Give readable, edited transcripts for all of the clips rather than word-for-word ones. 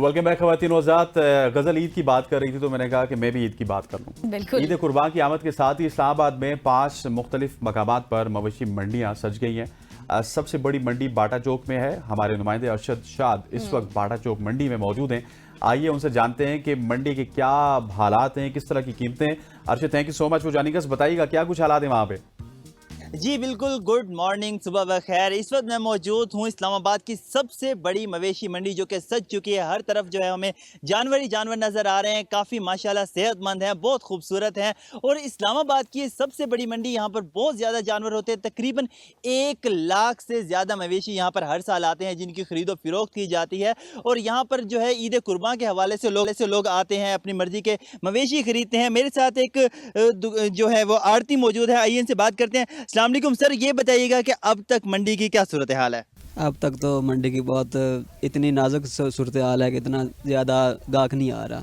Welcome back खवातीन वज़ात। गज़ल ईद की बात कर रही थी तो मैंने कहा कि मैं भी ईद की बात कर लूँ। ईद कुर्बान की आमद के साथ ही इस्लामाबाद में 5 मुख्तलिफ मकामात पर मवेशी मंडियाँ सज गई हैं। सबसे बड़ी मंडी बाटा चौक में है। हमारे नुमाइंदे अरशद शाद इस वक्त बाटा चौक मंडी में मौजूद हैं। आइए उनसे जानते हैं कि मंडी के क्या हालात हैं, किस तरह की कीमतें। Arshad, thank you so much for joining us. बताइएगा क्या कुछ हालात हैं वहाँ पे। जी बिल्कुल, गुड मॉर्निंग, सुबह बखैर। इस वक्त मैं मौजूद हूँ इस्लामाबाद की सबसे बड़ी मवेशी मंडी जो कि सज चुकी है। हर तरफ जो है हमें जानवर ही जानवर नज़र आ रहे हैं। काफ़ी माशाल्लाह सेहतमंद हैं, बहुत खूबसूरत हैं। और इस्लामाबाद की सबसे बड़ी मंडी, यहाँ पर बहुत ज़्यादा जानवर होते हैं। तकरीबन 1 लाख से ज़्यादा मवेशी यहाँ पर हर साल आते हैं जिनकी ख़रीदो फरोख्त की जाती है। और यहाँ पर जो है ईद कुर्बान के हवाले से लोग आते हैं, अपनी मर्ज़ी के मवेशी ख़रीदते हैं। मेरे साथ एक जो है वो आड़ती मौजूद है, आइए इनसे बात करते हैं। अस्सलाम वालेकुम सर, ये बताइएगा कि अब तक मंडी की क्या सूरत हाल है? अब तक तो मंडी की बहुत इतनी नाजुक सूरत हाल है कि इतना ज़्यादा गाहक नहीं आ रहा,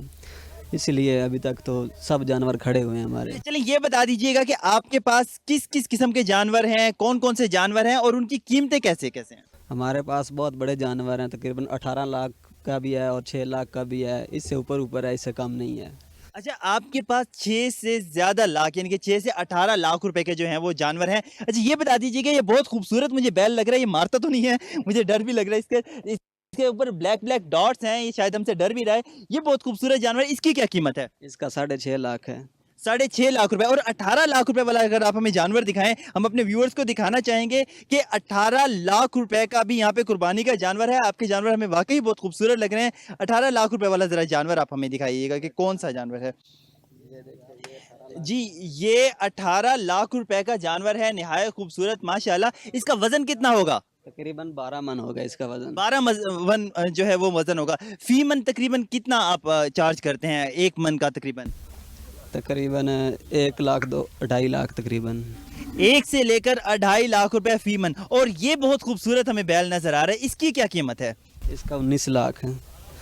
इसलिए अभी तक तो सब जानवर खड़े हुए हैं हमारे। चलिए ये बता दीजिएगा कि आपके पास किस किस किस्म के जानवर हैं, कौन कौन से जानवर हैं और उनकी कीमतें कैसे कैसे हैं? हमारे पास बहुत बड़े जानवर हैं, तकरीबन 18 लाख का भी है और 6 लाख का भी है। इससे ऊपर है, इससे कम नहीं है। अच्छा, आपके पास 6 से ज़्यादा लाख यानी कि 6 से 18 लाख रुपए के जो हैं वो जानवर हैं। अच्छा ये बता दीजिएगा, ये बहुत खूबसूरत मुझे बैल लग रहा है, ये मारता तो नहीं है? मुझे डर भी लग रहा है इसके ऊपर ब्लैक डॉट्स हैं, ये शायद हमसे डर भी रहा है। ये बहुत खूबसूरत जानवर है, इसकी क्या कीमत है? इसका 6.5 लाख है। 6.5 लाख रुपए। और 18 लाख रुपए वाला अगर आप हमें जानवर दिखाएं, हम अपने व्यूअर्स को दिखाना चाहेंगे कि 18 लाख रुपए का भी यहाँ पे कुर्बानी का जानवर है। आपके जानवर हमें वाकई बहुत खूबसूरत लग रहे हैं। 18 लाख रुपए वाला जरा जानवर आप हमें दिखाइएगा कि कौन सा जानवर है। जी, ये 18 लाख रुपए का जानवर है, निहायत खूबसूरत माशाल्लाह। इसका वजन कितना होगा? तकरीबन 12 मन होगा इसका वजन। 12 मन जो है वो वजन होगा। फी मन तकरीबन कितना आप चार्ज करते हैं एक मन का? तकरीबन 1 लाख 2.5 लाख तकरीबन। 1 से लेकर 2.5 लाख रुपए फी मन। और ये बहुत खूबसूरत हमें बैल नजर आ रहा है, इसकी क्या कीमत है? इसका 19 लाख है।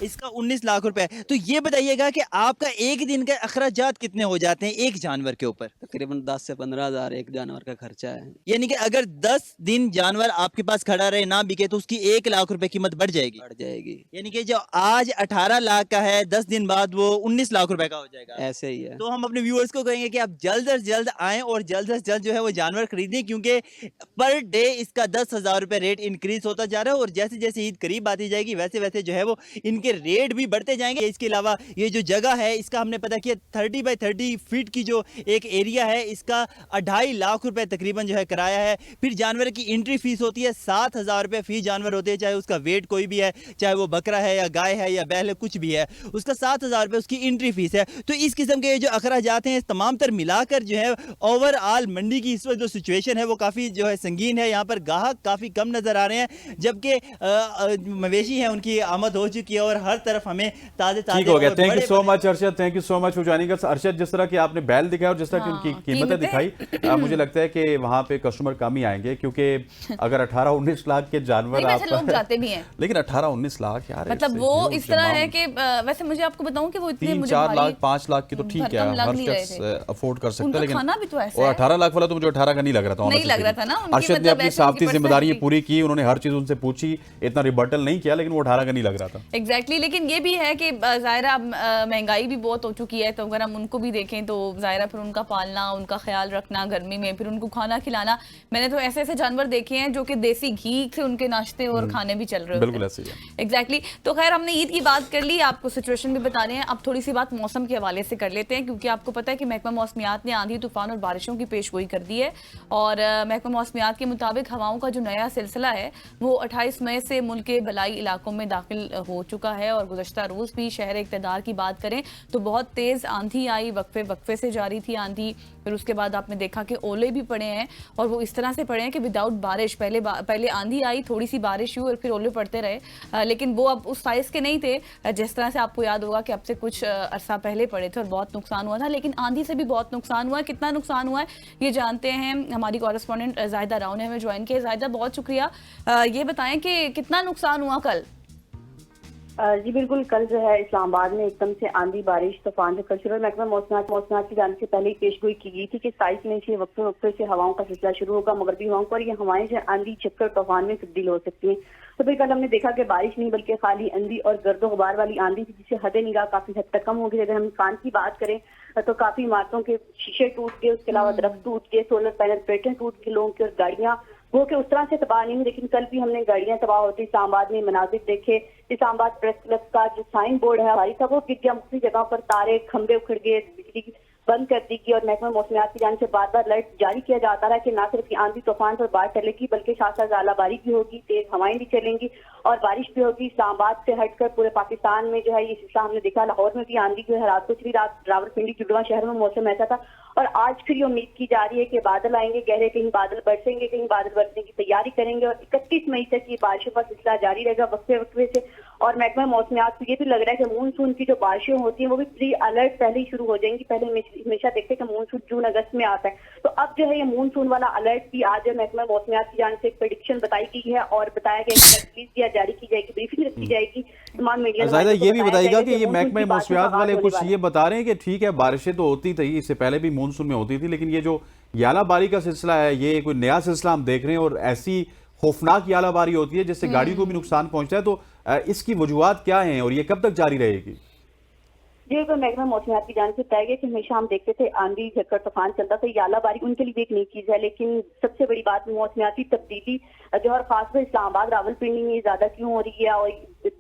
इसका 19 लाख रुपए। तो ये बताइएगा कि आपका एक दिन के अखराजात कितने हो जाते हैं एक जानवर के ऊपर? तकरीबन 10 से 15 हज़ार एक जानवर का खर्चा है। यानी कि अगर 10 दिन जानवर आपके पास खड़ा रहे, ना बिके, तो उसकी 1 लाख रुपए कीमत बढ़ जाएगी। यानी कि जो आज 18 लाख का है, 10 दिन बाद वो 19 लाख रुपए का हो जाएगा। ऐसे ही है। तो हम अपने व्यूअर्स को कहेंगे कि आप जल्द से जल्द आएं और जल्द से जल्द जो है वो जानवर खरीदें, क्योंकि पर डे इसका 10,000 रुपए रेट इंक्रीज होता जा रहा है। और जैसे जैसे ईद करीब आती जाएगी वैसे वैसे जो है वो इनके रेट भी बढ़ते जाएंगे। इसके अलावा ये जो जगह है, इसका हमने पता किया 30 बाई 30 फीट की जो एक एरिया है, इसका 2.5 लाख रुपए तकरीबन जो है किराया है। फिर जानवर की एंट्री फीस होती है 7,000 रुपए फी जानवर होते हैं, चाहे उसका वेट कोई भी है, चाहे वो बकरा है या गाय है या बैल है, कुछ भी है, उसका 7,000 रुपए उसकी एंट्री फीस है। तो इस किस्म के जो अखराजात हैं, तमाम तर मिलाकर जो है ओवरऑल मंडी की इस वक्त जो सिचुएशन है वो काफ़ी जो है संगीन है। यहाँ पर गाहक काफ़ी कम नज़र आ रहे हैं, जबकि मवेशी है उनकी आमद हो चुकी है और हर तरफ हमें ताजे ठीक हो गया। Thank you so much Arshad, thank you so much for joining us. Arshad, जिस तरह की आपने बैल दिखाया और जिस तरह की उनकी कीमतें दिखाई, मुझे लगता है कि वहां पे कस्टमर कम ही आएंगे, क्योंकि अगर 18-19 लाख के जानवर आप लोग जाते भी हैं, लेकिन 18-19 लाख यार, मतलब वो इस तरह है कि वैसे मुझे आपको बताऊं कि वो इतने 3-4 लाख 5 लाख की तो ठीक है, हर शख्स अफोर्ड कर सकता है, लेकिन खाना भी तो ऐसा और 18 लाख वाला तो मुझे 18 का नहीं लग रहा था। नहीं लग रहा था ना। अरशद ने अपनी साफती जिम्मेदारी पूरी की, उन्होंने हर चीज उनसे पूछी, इतना रिबर्टल नहीं किया, लेकिन वो 18 का नहीं लग रहा था। एग्जैक्टली। लेकिन ये भी है कि ज़ाहिरा महंगाई भी बहुत हो चुकी है, तो अगर हम उनको भी देखें तो ज़ाहिरा फिर उनका पालना, उनका ख्याल रखना गर्मी में, फिर उनको खाना खिलाना। मैंने तो ऐसे ऐसे जानवर देखे हैं जो कि देसी घी से उनके नाश्ते और खाने भी चल रहे होते हैं। बिल्कुल ऐसे ही है। एग्जैक्टली। तो खैर, हमने ईद की बात कर ली, आपको सिचुएशन भी बता रहे हैं। अब थोड़ी सी बात मौसम के हवाले से कर लेते हैं, क्योंकि आपको पता है कि महकमा मौसमियात ने आंधी तूफान और बारिशों की पेशगोई कर दी है। और महकमा मौसमियात के मुताबिक हवाओं का जो नया सिलसिला है वो 28 मई से मुल्क के बलाई इलाकों में दाखिल हो चुका है। और गुज़श्ता रोज़ भी शहर इक़्तिदार की बात करें तो बहुत तेज़ आंधी आई, वक्फे से जारी थी आंधी। फिर उसके बाद आपने देखा कि ओले भी पड़े हैं, और वो इस तरह से पड़े हैं कि विदाउट बारिश, पहले आंधी आई, थोड़ी सी बारिश हुई और फिर ओले पड़ते रहे। लेकिन वो अब उस साइज़ के नहीं थे जिस तरह से आपको याद होगा कि अब से कुछ अरसा पहले पड़े थे और बहुत नुकसान हुआ था। लेकिन आंधी से भी बहुत नुकसान हुआ है। कितना नुकसान हुआ है ये जानते हैं हमारी कॉरेस्पॉन्डेंट ज़ाहिदा राव ने हमें ज्वाइन किया। ज़ाहिदा, बहुत शुक्रिया। ये बताएं कि कितना नुकसान हुआ कल? جی بالکل، کل جو ہے اسلام آباد میں ایک دم سے آندھی بارش طوفان جو کل شروع محکمہ موسمیات کی جانب سے پہلے ہی پیش گوئی کی گئی تھی کہ 27 مئی سے وقفے وقفے سے ہواؤں کا سلسلہ شروع ہوگا، مغربی ہواؤں پر یہ ہوائیں جو آندھی جھکڑ طوفان میں تبدیل ہو سکتی ہیں۔ تو پھر کل ہم نے دیکھا کہ بارش نہیں بلکہ خالی اندھی اور گرد و غبار والی آندھی تھی، جس سے حد نگاہ کافی حد تک کم ہوگی۔ اگر ہم نقصان کی بات کریں تو کافی عمارتوں کے شیشے ٹوٹ گئے، اس کے علاوہ درخت ٹوٹ گئے، سولر پینل پیٹیں ٹوٹ گئے، لوگوں کی اور گاڑیاں وہ کہ اس طرح سے تباہ نہیں ہوئی، لیکن کل بھی ہم نے گاڑیاں تباہ ہوتی اسلام آباد میں مناظر دیکھے۔ اسلام آباد پریس کلب کا جو سائن بورڈ ہے ہماری تھا وہ گر گیا، مختلف جگہوں پر تارے کھمبے اکھڑ گئے، بجلی بند کر دی گئی اور محکمہ موسمیات کی جانب سے بار بار الرٹ جاری کیا جاتا رہا کہ نہ صرف یہ آندھی طوفان پر بار چلے گی بلکہ ساتھ ساتھ ژالہ باری بھی ہوگی، تیز ہوائیں بھی چلیں گی اور بارش بھی ہوگی۔ اسلام آباد سے ہٹ کر پورے پاکستان میں جو ہے یہ سلسلہ ہم نے دیکھا۔ لاہور میں بھی آندھی جو ہے رات کو چلی، رات راولپنڈی جڑواں شہروں میں موسم ایسا تھا اور آج پھر یہ امید کی جا رہی ہے کہ بادل آئیں گے گہرے، کہیں بادل برسیں گے، کہیں بادل برسنے کی تیاری کریں گے اور 31 مئی تک یہ بارشوں کا سلسلہ جاری رہے گا وقفے وقفے سے۔ اور محکمہ موسمیات کو یہ بھی لگ رہا ہے کہ مونسون کی جو بارشیں ہوتی ہیں وہ بھی پری الرٹ پہلے ہی شروع ہو جائیں گی۔ پہلے ہمیشہ دیکھتے کہ مونسون جون اگست میں آتا ہے، تو اب جو ہے یہ مونسون والا الرٹ بھی آج محکمہ موسمیات کی جانب سے ایک پریڈکشن بتائی گئی ہے اور بتایا گیا کہ ریلیز کیا جاری کی جائے گی، بریفنگ رکھی جائے گی تمام میڈیا۔ زائدہ یہ بھی بتائیے گا کہ یہ محکمہ موسمیات والے کچھ یہ بتا رہے ہیں کہ ٹھیک ہے بارشیں تو ہوتی تھی، اس سے پہلے بھی مونسون میں ہوتی تھی، لیکن یہ جو ژالہ باری کا سلسلہ ہے یہ کوئی نیا سلسلہ ہم دیکھ رہے ہیں اور ایسی خوفناک ژالہ باری ہوتی ہے جس سے گاڑی کو بھی نقصان پہنچتا ہے، تو اس کی وجوہات کیا ہیں اور یہ کب تک جاری رہے گی؟ جی تو محکمہ موسمیات کی جانب سے بتایا گیا کہ ہمیشہ ہم دیکھتے تھے آندھی جھکڑ طوفان چلتا تھا، ژالہ باری ان کے لیے بھی ایک نئی چیز ہے، لیکن سب سے بڑی بات موسمیاتی تبدیلی جو ہے خاص طور اسلام آباد راولپنڈی میں زیادہ کیوں ہو رہی ہے اور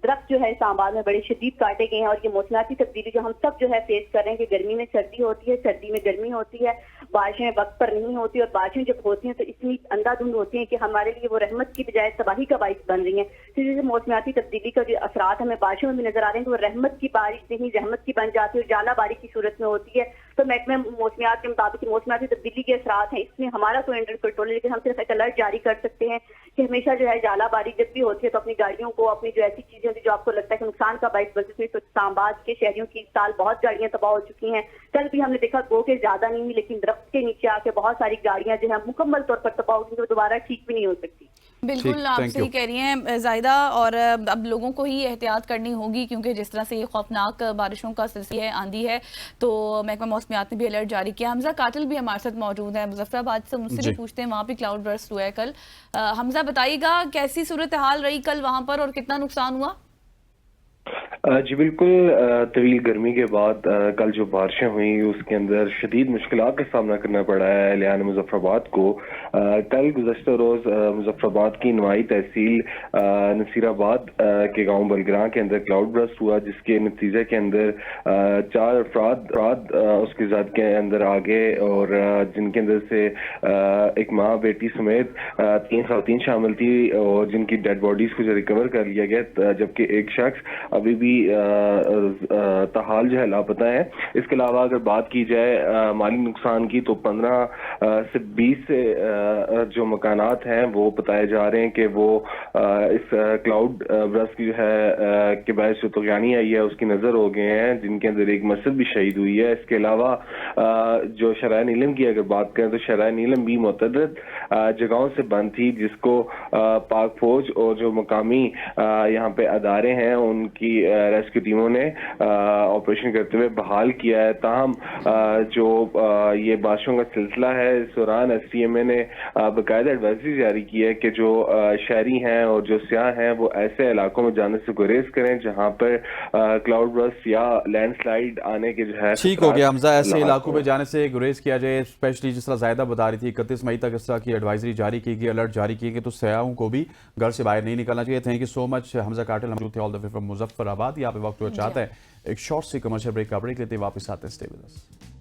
درخت جو ہے اسلام آباد میں بڑے شدید کاٹے گئے ہیں اور یہ موسمیاتی تبدیلی جو ہم سب جو ہے فیس کر رہے ہیں کہ گرمی میں سردی ہوتی ہے، سردی میں گرمی ہوتی ہے، بارشیں وقت پر نہیں ہوتی اور بارشیں جب ہوتی ہیں تو اتنی اندھا دھند ہوتی ہیں کہ ہمارے لیے وہ رحمت کی بجائے تباہی کا باعث بن رہی ہیں۔ اسی سے موسمیاتی تبدیلی کا جو اثرات ہمیں بارشوں میں بھی نظر آ رہے ہیں کہ وہ رحمت کی بارش نہیں رحمت کی بن جاتی ہے اور ژالہ باری کی صورت میں ہوتی ہے۔ تو محکمہ موسمیات کے مطابق موسمیاتی تبدیلی کے اثرات ہیں، اس میں ہمارا تو انڈر کنٹرول ہے، لیکن ہم صرف ایک الرٹ جاری کر سکتے ہیں کہ ہمیشہ جو ہے ژالہ باری جب بھی ہوتی ہے تو اپنی گاڑیوں کو، اپنی جو ایسی چیزیں ہوتی جو آپ کو لگتا ہے کہ نقصان کا باعث بن سکتی ہے، تو اسلام آباد کے شہریوں کی اس سال بہت گاڑیاں تباہ ہو چکی ہیں۔ کل بھی ہم نے دیکھا گو کے زیادہ نہیں ہوئی لیکن درخت کے نیچے آ کے بہت ساری گاڑیاں جو ہے مکمل طور پر تباہ ہوگی، تو دوبارہ ٹھیک بھی نہیں ہو سکتی۔ بالکل آپ صحیح کہہ رہی ہیں زائدہ، اور اب لوگوں کو ہی احتیاط کرنی ہوگی کیونکہ جس طرح سے یہ خوفناک بارشوں کا سلسلہ ہے، آندھی ہے، تو محکمہ موسمیات نے بھی الرٹ جاری کیا۔ حمزہ قاتل بھی ہمارے ساتھ موجود ہیں مظفر آباد سے، ان سے بھی پوچھتے ہیں، وہاں بھی کلاؤڈ برسٹ ہوا ہے کل۔ حمزہ بتائیے گا کیسی صورتحال رہی کل وہاں پر اور کتنا نقصان ہوا؟ جی بالکل، طویل گرمی کے بعد کل جو بارشیں ہوئیں اس کے اندر شدید مشکلات کا سامنا کرنا پڑا ہے اہلیان مظفر آباد کو۔ کل گزشتہ روز مظفر آباد کی نوائی تحصیل نصیر آباد کے گاؤں بلگراں کے اندر کلاؤڈ برسٹ ہوا، جس کے نتیجے کے اندر 4 افراد اس کی ذات کے اندر آ گئے اور جن کے اندر سے ایک ماں بیٹی سمیت 3 خواتین شامل تھی اور جن کی ڈیڈ باڈیز کو جو ریکور کر لیا گیا، جبکہ ایک شخص ابھی بھی تاحال جو ہے لاپتہ ہے۔ اس کے علاوہ اگر بات کی جائے مالی نقصان کی تو 15 سے 20 جو مکانات ہیں وہ بتائے جا رہے ہیں کہ وہ اس کلاؤڈ برسٹ کی جو ہے کے باعث جو طغیانی آئی ہے اس کی نظر ہو گئے ہیں، جن کے اندر ایک مسجد بھی شہید ہوئی ہے۔ اس کے علاوہ جو شرائع نیلم کی اگر بات کریں تو شرائع نیلم بھی متعدد جگہوں سے بند تھی، جس کو پاک فوج اور جو مقامی یہاں پہ ادارے ہیں ان کی ریسکیو ٹیموں نے آپریشن کرتے ہوئے بحال کیا ہے۔ تاہم جو یہ بارشوں کا سلسلہ ہے اس دوران ایس ٹی ایم اے نے باقاعدہ ایڈوائزری جاری کی ہے کہ جو شہری ہیں اور جو سیاح ہیں وہ ایسے علاقوں میں جانے سے گریز کریں جہاں پر کلاؤڈ برسٹ یا لینڈ سلائیڈ آنے کے جو ہے۔ ٹھیک ہو گیا حمزہ، ایسے علاقوں میں جانے سے گریز کیا جائے، اسپیشلی جس طرح زائدہ بتا رہی تھی 31 مئی تک اس طرح کی ایڈوائزری جاری کی گئی، الرٹ جاری کی گئی، تو سیاحوں کو بھی گھر سے باہر نہیں نکلنا چاہیے۔ تھینک یو سو مچ حمزہ قاتل، موجود تھے آل دا وے فرام مظفر آباد۔ یہاں پہ وقت ہوا چاہتا ہے ایک شارٹ سی کمرشل بریک کا بریک لیتے واپس آتے ہیں، اسٹے ود اس۔